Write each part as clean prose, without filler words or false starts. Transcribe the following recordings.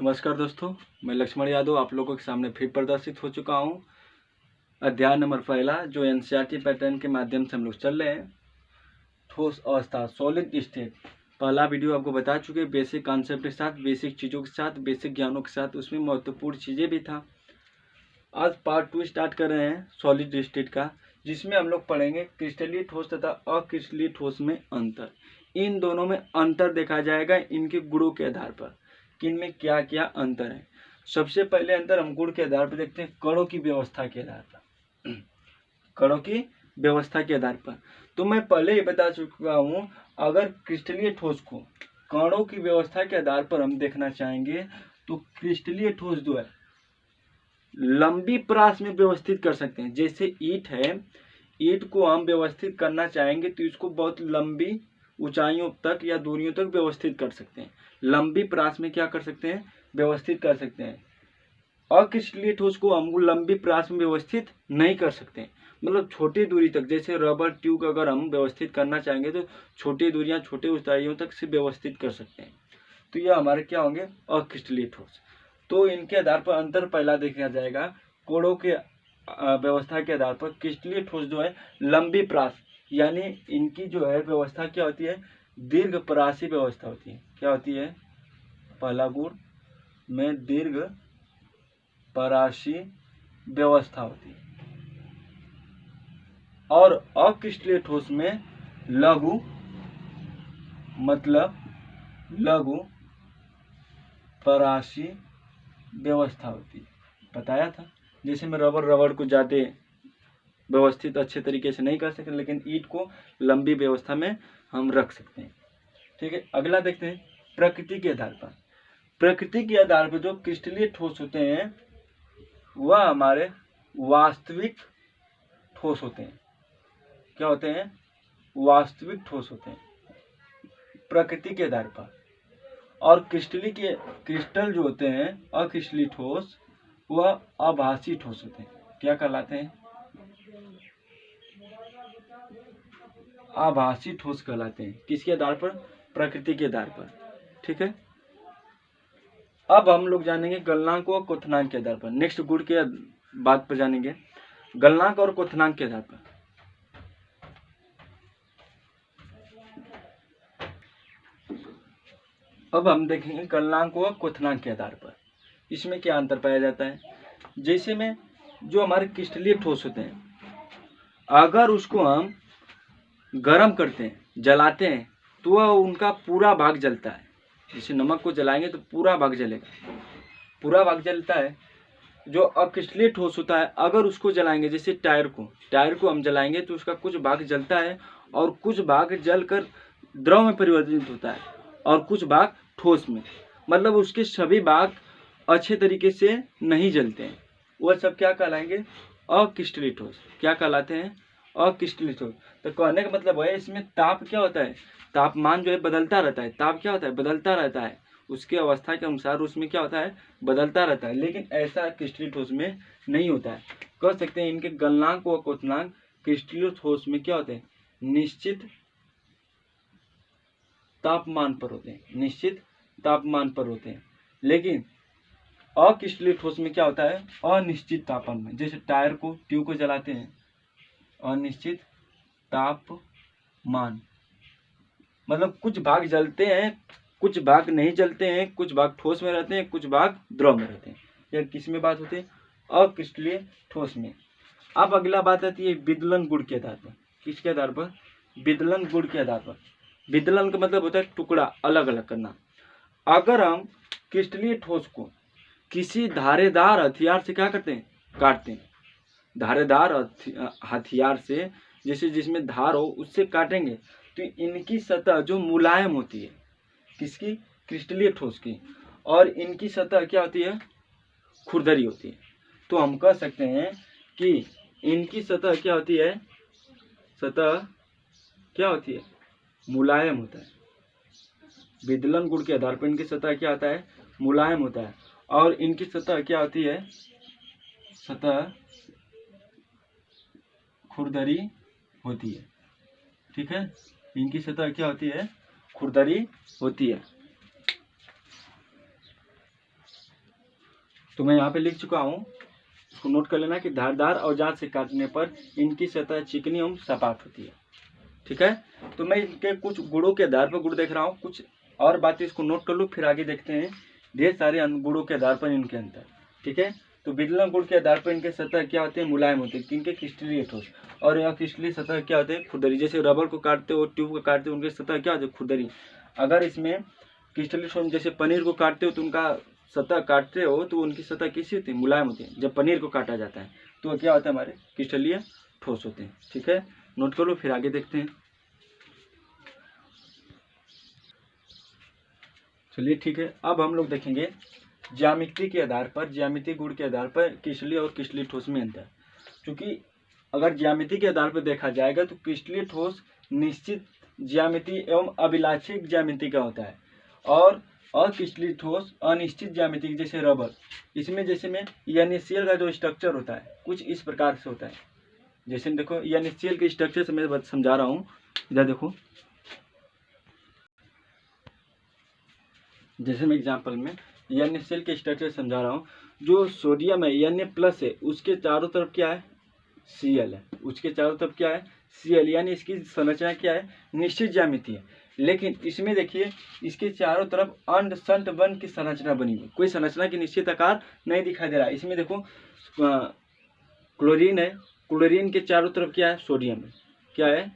नमस्कार दोस्तों, मैं लक्ष्मण यादव आप लोगों के सामने फिर प्रदर्शित हो चुका हूं। अध्याय नंबर पहला जो एनसीईआरटी पैटर्न के माध्यम से हम लोग चल रहे हैं, ठोस अवस्था सॉलिड स्टेट। पहला वीडियो आपको बता चुके, बेसिक कॉन्सेप्ट के साथ, बेसिक चीज़ों के साथ, बेसिक ज्ञानों के साथ, उसमें महत्वपूर्ण चीज़ें भी था। आज पार्ट 2 स्टार्ट कर रहे हैं सॉलिड स्टेट का, जिसमें हम लोग पढ़ेंगे क्रिस्टलीय ठोस तथा अक्रिस्टलीय ठोस में अंतर। इन दोनों में अंतर देखा जाएगा इनके गुणों के आधार पर कि इनमें क्या क्या अंतर है। सबसे पहले अंतर हम गुण के आधार पर देखते हैं, कणों की व्यवस्था के आधार पर। कणों की व्यवस्था के आधार पर तो मैं पहले ही बता चुका हूँ, अगर क्रिस्टलीय ठोस को कणों की व्यवस्था के आधार पर हम देखना चाहेंगे तो क्रिस्टलीय ठोस जो है लंबी परास में व्यवस्थित कर सकते हैं। जैसे ईंट है, ईंट को हम व्यवस्थित करना चाहेंगे तो इसको बहुत लंबी ऊंचाइयों तक या दूरियों तक व्यवस्थित कर सकते हैं। लंबी परास में क्या कर सकते हैं, व्यवस्थित कर सकते हैं। अक्रिस्टलीय ठोस को हम लंबी परास में व्यवस्थित नहीं कर सकते, मतलब छोटी दूरी तक। जैसे रबर ट्यूब अगर हम व्यवस्थित करना चाहेंगे तो छोटी दूरियां छोटे ऊंचाइयों तक से व्यवस्थित कर सकते हैं। तो यह हमारे क्या होंगे, अक्रिस्टलीय ठोस। तो इनके आधार पर अंतर पहला देखा जाएगा, कोणों के व्यवस्था के आधार पर क्रिस्टलीय ठोस जो है लंबी परास, यानी इनकी जो है व्यवस्था क्या होती है, दीर्घ परासी व्यवस्था होती है। क्या होती है, पहला गुण में दीर्घ परासी व्यवस्था होती है। और अक्रिस्टलीय ठोस में लघु, मतलब लघु परासी व्यवस्था होती है। बताया था, जैसे मैं रबड़ को ज़्यादा व्यवस्थित अच्छे तरीके से नहीं कर सकते, लेकिन ईंट को लंबी व्यवस्था में हम रख सकते हैं। ठीक है, अगला देखते हैं प्रकृति के आधार पर। प्रकृति के आधार पर जो क्रिस्टलीय ठोस होते हैं वह हमारे वास्तविक ठोस होते हैं। क्या होते हैं, वास्तविक ठोस होते हैं प्रकृति के आधार पर। और क्रिस्टल जो होते हैं अक्रिस्टलीय ठोस, वह आभासी ठोस होते हैं। क्या कहलाते हैं, आभासी ठोस कहलाते हैं। किसके आधार पर, प्रकृति के आधार पर। ठीक है, अब हम लोग जानेंगे गलनांक और क्वथनांक के आधार पर। नेक्स्ट गुण के बात पर जानेंगे, गलनांक और क्वथनांक के आधार पर। अब हम देखेंगे गलनांक और क्वथनांक के आधार पर इसमें क्या अंतर पाया जाता है। जैसे में जो हमारे क्रिस्टलीय ठोस होते हैं, अगर उसको हम गर्म करते हैं, जलाते हैं, तो वह उनका पूरा भाग जलता है। जैसे नमक को जलाएंगे तो पूरा भाग जलेगा, पूरा भाग जलता है। जो अक्रिस्टलीय ठोस होता है, अगर उसको जलाएंगे, जैसे टायर को हम जलाएंगे तो उसका कुछ भाग जलता है और कुछ भाग जलकर द्रव में परिवर्तित होता है और कुछ भाग ठोस में, मतलब उसके सभी भाग अच्छे तरीके से नहीं जलते हैं। वह सब क्या कहलाएंगे, अक्रिस्टलीय ठोस। क्या कहलाते हैं, अक्रिस्टलीय ठोस। तो कहने का मतलब है इसमें ताप क्या होता है, तापमान जो है बदलता रहता है। ताप क्या होता है, बदलता रहता है, उसके अवस्था के अनुसार उसमें क्या होता है, बदलता रहता है। लेकिन ऐसा क्रिस्टलीय ठोस में नहीं होता है। कह सकते हैं इनके गलनांक व क्वथनांक क्रिस्टलीय ठोस में क्या होते हैं, निश्चित तापमान पर होते हैं, निश्चित तापमान पर होते हैं। लेकिन अक्रिस्टलीय ठोस में क्या होता है, अनिश्चित तापमान में। जैसे टायर को, ट्यूब को जलाते हैं, अनिश्चित तापमान, मतलब कुछ भाग जलते हैं, कुछ भाग नहीं जलते हैं, कुछ भाग ठोस में रहते हैं, कुछ भाग द्रव में रहते हैं। यह किस में बात होती है, अक्रिस्टलीय ठोस में। अब अगला बात आती है विदलन गुण के आधार पर। किसके आधार पर, विदलन गुण के आधार पर। विदलन का मतलब होता है टुकड़ा, अलग अलग करना। अगर हम क्रिस्टलीय ठोस को किसी धारेदार हथियार से क्या करते हैं, काटते हैं, धारेदार हथियार से, जैसे जिसमें धार हो, उससे काटेंगे तो इनकी सतह जो मुलायम होती है, किसकी, क्रिस्टलीय ठोस की, और इनकी सतह क्या होती है, खुरदरी होती है। तो हम कह सकते हैं कि इनकी सतह क्या होती है, सतह क्या होती है, मुलायम होता है। विदलन गुण के आधार पर इनकी सतह क्या होता है, मुलायम होता है। और इनकी सतह क्या होती है, सतह खुरदरी होती है। ठीक है, इनकी सतह क्या होती है, खुरदरी होती है। तो मैं यहाँ पे लिख चुका हूँ, इसको नोट कर लेना कि धारदार औजार से काटने पर इनकी सतह चिकनी एवं सपाट होती है। ठीक है, तो मैं इनके कुछ गुणों के आधार पर गुण देख रहा हूँ, कुछ और बातें इसको नोट कर लो, फिर आगे देखते हैं ढेर सारे गुणों के आधार पर इनके अंतर। ठीक है, तो विदलन गुण के आधार पर इनके सतह क्या होते हैं, मुलायम होते हैं, इनके क्रिस्टलीय ठोस, और यहाँ क्रिस्टलीय सतह क्या होते हैं, खुरदरी। जैसे रबर को काटते हो, ट्यूब को काटते हो, उनके सतह क्या होते हैं, खुरदरी। अगर इसमें क्रिस्टलीय ठोस, जैसे पनीर को काटते हो तो उनका सतह काटते हो तो उनकी सतह कैसी होती है, मुलायम होती है। जब पनीर को काटा जाता है तो क्या होता है, हमारे क्रिस्टलीय ठोस होते हैं। ठीक है, नोट कर लो, फिर आगे देखते हैं। चलिए ठीक है, अब हम लोग देखेंगे ज्यामिति के आधार पर, ज्यामिति गुण के आधार पर क्रिस्टलीय और क्रिस्टलीय ठोस में अंतर। क्योंकि अगर ज्यामिति के आधार पर देखा जाएगा तो क्रिस्टलीय ठोस निश्चित ज्यामिति एवं अभिलाषिक ज्यामिति का होता है, और अक्रिस्टलीय ठोस अनिश्चित ज्यामिति, जैसे रबर। इसमें जैसे में NaCl का जो स्ट्रक्चर होता है कुछ इस प्रकार से होता है। जैसे देखो NaCl के स्ट्रक्चर से मैं समझा रहा हूँ, इधर देखो, जैसे मैं एग्जांपल में NaCl के स्ट्रक्चर समझा रहा हूँ। जो सोडियम है Na+ है, उसके चारों तरफ क्या है, Cl है, उसके चारों तरफ क्या है, Cl, यानी इसकी संरचना क्या है, निश्चित ज्यामिति है। लेकिन इसमें देखिए इसके चारों तरफ अंड संट बन की संरचना बनी हुई, कोई संरचना की निश्चित आकार नहीं दिखाई दे रहा है। इसमें देखो क्लोरीन है, क्लोरीन के चारों तरफ क्या है, सोडियम है, क्या है,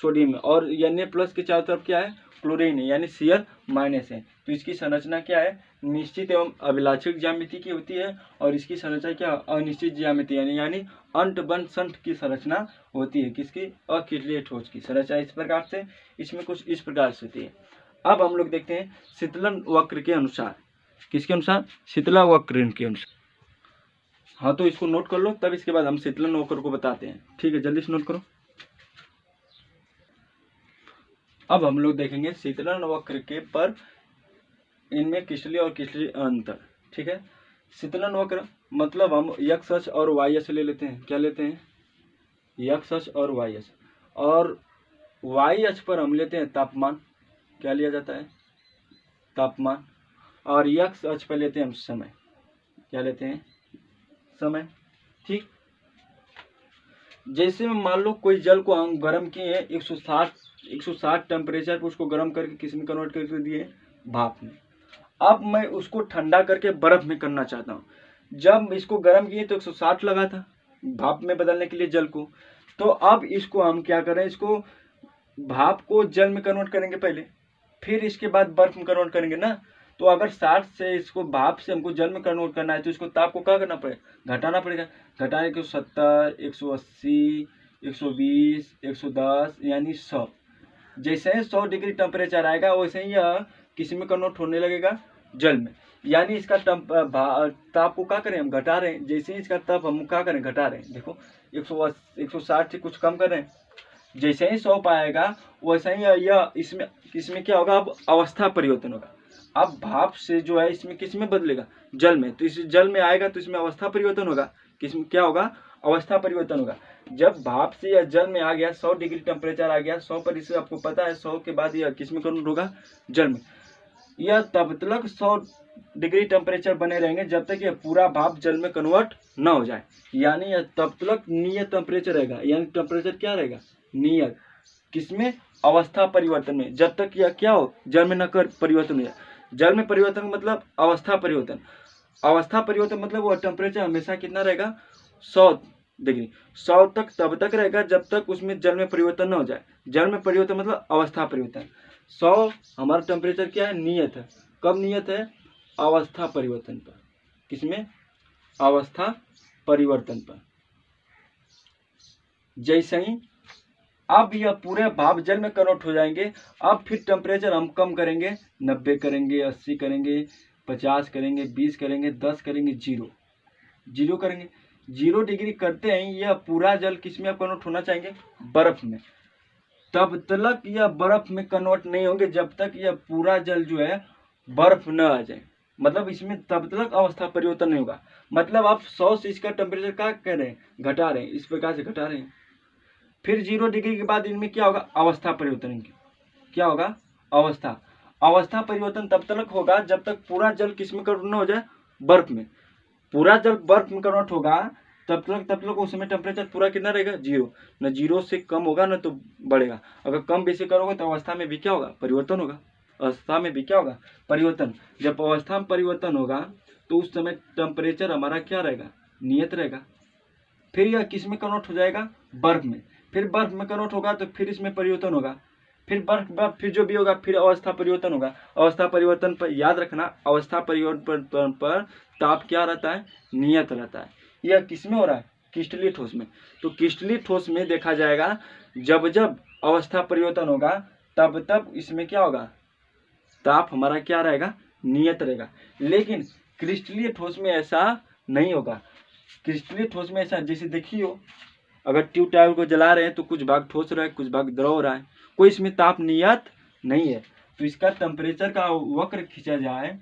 सोडियम है, और Na+ के चारों तरफ क्या है, क्लोरीन है, यानी Cl- है। तो इसकी संरचना क्या है, निश्चित एवं अभिलाषिक ज्यामिति की होती है, और इसकी संरचना क्या, अनिश्चित ज्यामिति यानी अंट बन संट की संरचना होती है। किसकी, अक्रिस्टलीय ठोस की संरचना इस प्रकार से, इसमें कुछ इस प्रकार से होती है। अब हम लोग देखते हैं शीतलन वक्र के अनुसार, किसके अनुसार, शीतलन वक्र के अनुसार। हाँ, तो इसको नोट कर लो, तब इसके बाद हम शीतलन वक्र को बताते हैं। ठीक है, जल्दी से नोट करो। अब हम लोग देखेंगे शीतलन वक्र के पर इनमें क्रिस्टलीय और क्रिस्टलीय अंतर। ठीक है, शीतलन वक्र मतलब हम x अक्ष और y अक्ष ले लेते हैं। क्या लेते हैं, x अक्ष और y अक्ष, और y अक्ष पर हम लेते हैं तापमान। क्या लिया जाता है, तापमान। और x अक्ष पर लेते हैं हम समय। क्या लेते हैं, समय। ठीक, जैसे में मान लो कोई जल को हम गर्म किए 160 टेम्परेचर पर, उसको गर्म करके किस में कन्वर्ट करके दिए, भाप में। अब मैं उसको ठंडा करके बर्फ में करना चाहता हूँ। जब इसको गर्म किए तो 160 लगा था भाप में बदलने के लिए जल को, तो अब इसको हम क्या करें, इसको भाप को जल में कन्वर्ट करेंगे पहले, फिर इसके बाद बर्फ में कन्वर्ट करेंगे ना। तो अगर 60 से इसको भाप से हमको जल में कन्वर्ट करना है तो इसको ताप को क्या करना पड़ेगा, घटाना पड़ेगा। घटाने के 70, 180, 120, 110 यानी 100। जैसे ही 100 डिग्री टेम्परेचर आएगा वैसे ही यह किसी में कन्वर्ट होने लगेगा, जल में। यानी इसका ताप को क्या करें, हम घटा रहे हैं। जैसे ही इसका ताप हम क्या करें, घटा रहे हैं। देखो 160 से कुछ कम कर रहे हैं। जैसे ही 100 पाएगा वैसे ही यह इसमें क्या होगा, अब अवस्था परिवर्तन होगा। अब भाप से जो है इसमें किस में बदलेगा, जल में। तो इस जल में आएगा तो इसमें अवस्था परिवर्तन होगा। किसमें क्या होगा, अवस्था परिवर्तन होगा। जब भाप से या जल में आ गया, 100 डिग्री टेम्परेचर आ गया, 100 पर, इसे आपको पता है 100 के बाद यह किस में कन्वर्ट होगा, जल में। यह तब तक 100 डिग्री टेम्परेचर बने रहेंगे जब तक यह पूरा भाप जल में कन्वर्ट न हो जाए। यानी यह तब तक नियत टेम्परेचर रहेगा। यानी टेम्परेचर क्या रहेगा, नियत। किसमें, अवस्था परिवर्तन में, जब तक यह क्या हो, जल में न कर परिवर्तन हो जाए। जल में परिवर्तन मतलब अवस्था परिवर्तन। अवस्था परिवर्तन मतलब वह टेम्परेचर हमेशा कितना रहेगा, 100 डिग्री। 100 तक तब तक रहेगा जब तक उसमें जल में परिवर्तन न हो जाए। जल में परिवर्तन मतलब अवस्था परिवर्तन। 100 हमारा टेम्परेचर क्या है, नियत है। कब नियत है, अवस्था परिवर्तन पर। किसमें, अवस्था परिवर्तन पर। जैसे ही अब यह पूरे भाप जल में कन्वर्ट हो जाएंगे, अब फिर टेम्परेचर हम कम करेंगे, 90 करेंगे, 80 करेंगे, 50 करेंगे, 20 करेंगे, 10 करेंगे, 0 करेंगे। 0 डिग्री करते हैं यह पूरा जल किस में कन्वर्ट होना चाहेंगे, बर्फ में। तब तक यह बर्फ में कन्वर्ट नहीं होंगे जब तक यह पूरा जल जो है बर्फ न आ जाए। मतलब इसमें तब तक अवस्था परिवर्तन नहीं होगा। मतलब आप 100 से इसका टेम्परेचर क्या कर रहे हैं, घटा रहे हैं, इस प्रकार से घटा रहे हैं। फिर 0 डिग्री के बाद इनमें क्या होगा, अवस्था परिवर्तन। क्या होगा, अवस्था परिवर्तन तब तक होगा जब तक पूरा जल किस में कन्वर्ट न हो जाए, बर्फ में। पूरा जब बर्फ में कन्वर्ट होगा तब तक उसमें टेम्परेचर पूरा कितना रहेगा, 0। न 0 से कम होगा न तो बढ़ेगा। अगर कम बेसी करोगे तो अवस्था में भी क्या होगा, परिवर्तन होगा। अवस्था में भी क्या होगा, परिवर्तन। जब अवस्था में परिवर्तन होगा तो उस समय टेम्परेचर हमारा क्या रहेगा, नियत रहेगा। फिर यह किस में कन्वर्ट हो जाएगा, बर्फ में। फिर बर्फ में कन्वर्ट होगा तो फिर इसमें परिवर्तन होगा। फिर बर्फ फिर जो भी होगा फिर अवस्था परिवर्तन होगा। अवस्था परिवर्तन पर याद रखना, अवस्था परिवर्तन पर ताप क्या रहता है, नियत रहता है। यह किस में हो रहा है, क्रिस्टलीय ठोस में। तो क्रिस्टलीय ठोस में देखा जाएगा जब जब अवस्था परिवर्तन होगा तब तब इसमें क्या होगा, ताप हमारा क्या रहेगा, नियत रहेगा। लेकिन क्रिस्टलीय ठोस में ऐसा नहीं होगा। क्रिस्टलीय ठोस में ऐसा, जैसे देखिए अगर ट्यूब टायर को जला रहे हैं तो कुछ भाग ठोस रहा है, कुछ भाग द्रव रहा है, कोई इसमें ताप नियत नहीं है। तो इसका टेम्परेचर का वक्र खींचा जाए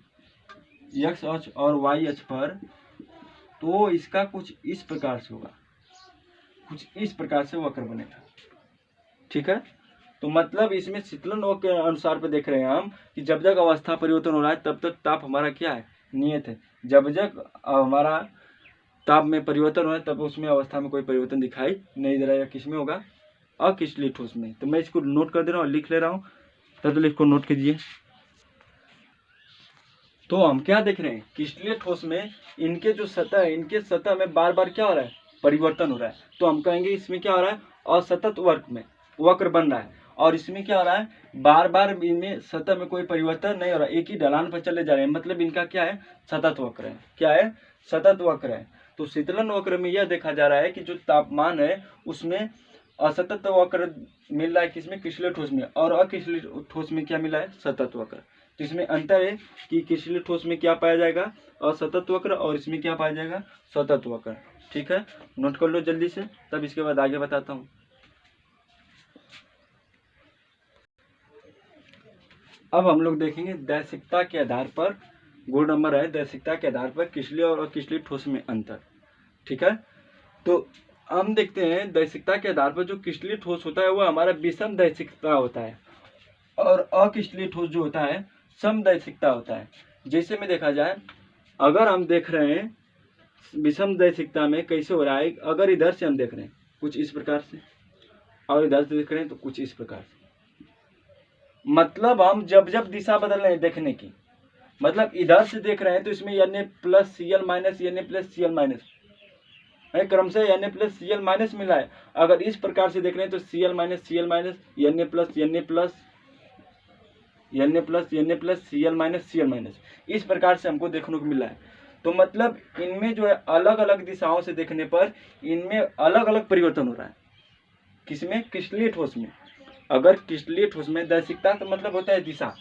x अक्ष और y अक्ष पर, तो इसका कुछ इस प्रकार से होगा, कुछ इस प्रकार से वक्र बनेगा। ठीक है, तो मतलब इसमें शीतलन वक्र के अनुसार पे देख रहे हैं हम कि जब जब अवस्था परिवर्तन हो रहा है तब तक ताप हमारा क्या है, नियत है। जब जब हमारा ताप में परिवर्तन हो रहा है तब उसमें अवस्था में कोई परिवर्तन दिखाई नहीं दे रहा है। किसमें होगा, अक्रिस्टलीय ठोस में। तो मैं इसको नोट कर दे रहा हूँ, लिख ले रहा हूँ, तब इसको नोट कीजिए। तो हम क्या देख रहे हैं, क्रिस्टलीय ठोस में इनके जो सतह है, इनके सतह में बार बार क्या हो रहा है, परिवर्तन हो रहा है। तो हम कहेंगे इसमें क्या हो रहा है, असतत वक्र बन रहा है। और इसमें क्या हो रहा है, बार बार इनमें सतह में कोई परिवर्तन नहीं हो रहा है, एक ही ढलान पर चले जा रहे हैं। मतलब इनका क्या है, सतत वक्र है। क्या है, सतत वक्र है। तो शीतलन वक्र में यह देखा जा रहा है कि जो तापमान है उसमें असतत वक्र मिल रहा है, किसमें, क्रिस्टलीय ठोस में। और अक्रिस्टलीय ठोस में क्या मिला है, सतत वक्र। तो इसमें अंतर है कि क्रिस्टलीय ठोस में क्या पाया जाएगा, असतत वक्र, और इसमें क्या पाया जाएगा, सतत वक्र। ठीक है, नोट कर लो जल्दी से, तब इसके बाद आगे बताता हूँ। अब हम लोग देखेंगे दैशिकता के आधार पर, गुण नंबर है दैशिकता के आधार पर क्रिस्टलीय और अक्रिस्टलीय ठोस में अंतर। ठीक है, तो हम देखते हैं दैशिकता के आधार पर जो क्रिस्टलीय ठोस होता है वो हमारा विषम दैशिकता होता है, और अक्रिस्टलीय ठोस जो होता है समदैशिकता होता है। जैसे में देखा जाए, अगर हम देख रहे हैं विषम दैशिकता में कैसे हो रहा है, अगर इधर से हम देख रहे हैं कुछ इस प्रकार से, और इधर से देख रहे हैं तो कुछ इस प्रकार से। मतलब हम जब जब दिशा बदल रहे हैं देखने की, मतलब इधर से देख रहे हैं तो इसमें Na plus Cl minus Na plus Cl minus क्रमशः Na प्लस Cl माइनस मिला है। अगर इस प्रकार से देख रहे हैं तो Cl minus Na plus Na plus Na plus Cl minus, इस प्रकार से हमको देखने को मिला है। तो मतलब इनमें जो है अलग अलग दिशाओं से देखने पर इनमें अलग अलग परिवर्तन हो रहा है। किसमें, क्रिस्टलीय ठोस में। अगर क्रिस्टलीय ठोस में दैशिकता तो मतलब होता है दिशा,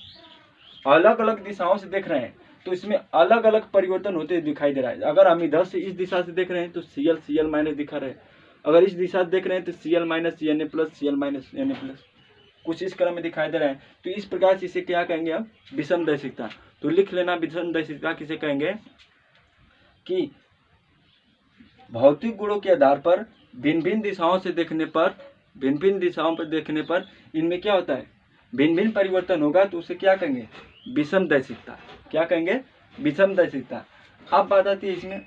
अलग अलग दिशाओं से देख रहे हैं तो इसमें अलग अलग परिवर्तन होते दिखाई दे रहा है। अगर हम इधर से इस दिशा से देख रहे हैं तो Cl माइनस दिखा रहे हैं, अगर इस दिशा से देख रहे हैं तो Cl minus Na plus Cl minus Na plus, कुछ इस क्रम में दिखाई दे रहा है। तो इस प्रकार से इसे क्या कहेंगे हम, विषम दैशिकता। तो लिख लेना, विषम दैशिकता किसे कहेंगे कि भौतिक गुणों के आधार पर भिन्न भिन्न दिशाओं से देखने पर, भिन्न भिन्न दिशाओं पर देखने पर इनमें क्या होता है, भिन्न भिन्न परिवर्तन होगा, तो उसे क्या कहेंगे, विषम दैशिकता। क्या कहेंगे, विषम दैशिकता। अब बात आती है इसमें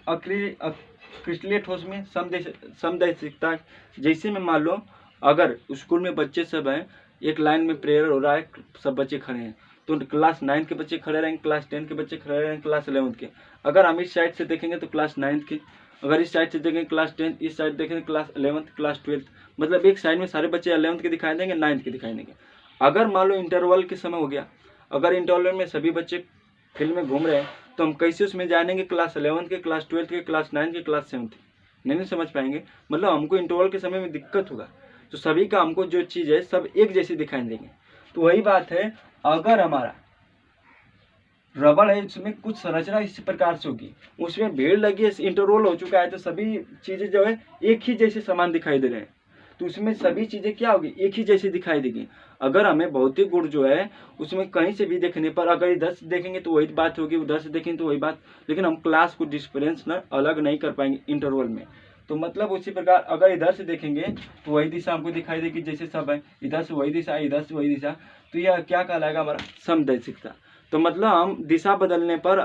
क्रिस्टलीय ठोस में समदैशिकता। जैसे में मान लो अगर स्कूल में बच्चे सब हैं, एक लाइन में प्रेयर हो रहा है, सब बच्चे खड़े हैं, तो क्लास 9 के बच्चे खड़े रहेंगे, क्लास 10 के बच्चे खड़े रहेंगे, क्लास 11 के। अगर हम इस साइड से देखेंगे तो क्लास 9 के, अगर इस साइड से देखेंगे क्लास 10, इस साइड देखेंगे क्लास 11, क्लास 12। मतलब एक साइड में सारे बच्चे 11 के दिखाई देंगे, 9 के दिखाई देंगे। अगर मान लो इंटरवल के समय हो गया, अगर इंटरवल में सभी बच्चे फील्ड में घूम रहे हैं, तो हम कैसे उसमें जानेंगे क्लास 11 के, क्लास 12 के, क्लास 9 के, क्लास 7 के, नहीं समझ पाएंगे। मतलब हमको इंटरवल के समय में दिक्कत होगा। तो सभी का हमको जो चीज़ है सब एक जैसी दिखाई देंगे। तो वही बात है, अगर हमारा रबड़ है उसमें कुछ संरचना इस प्रकार से होगी, उसमें भीड़ लगी है, इंटरवल हो चुका है, तो सभी चीज़ें जो है एक ही जैसे समान दिखाई दे रहे हैं, तो उसमें सभी चीज़ें क्या होगी, एक ही जैसी दिखाई देगी। अगर हमें भौतिक गुण जो है उसमें कहीं से भी देखने पर, अगर इधर से देखेंगे तो वही बात होगी, उधर से देखेंगे तो वही बात, लेकिन हम क्लास को डिफरेंस ना अलग नहीं कर पाएंगे इंटरवल में। तो मतलब उसी प्रकार अगर इधर से देखेंगे तो वही दिशा हमको दिखाई देगी जैसे सब है, इधर से वही दिशा, इधर से वही दिशा। तो यह क्या कहलाएगा, हमारा समदैशिकता। तो मतलब हम दिशा बदलने पर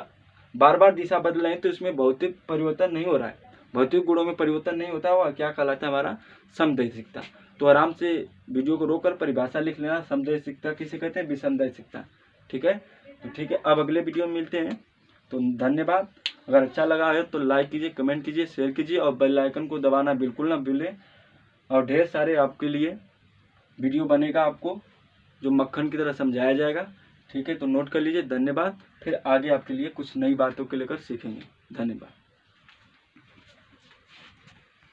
बार बार दिशा बदल रहे हैं तो इसमें भौतिक परिवर्तन नहीं हो रहा है, भौतिक गुणों में परिवर्तन नहीं होता हुआ क्या कहलाता है हमारा समदैशिकता। तो आराम से वीडियो को रोककर परिभाषा लिख लेना, समदैशिकता किसे कहते हैं, विषमदैशिकता। ठीक है, तो ठीक है, अब अगले वीडियो में मिलते हैं। तो धन्यवाद। अगर अच्छा लगा है तो लाइक कीजिए, कमेंट कीजिए, शेयर कीजिए और बेल आइकन को दबाना बिल्कुल ना भूलें। और ढेर सारे आपके लिए वीडियो बनेगा, आपको जो मक्खन की तरह समझाया जाएगा। ठीक है, तो नोट कर लीजिए। धन्यवाद। फिर आगे आपके लिए कुछ नई बातों को लेकर सीखेंगे। धन्यवाद।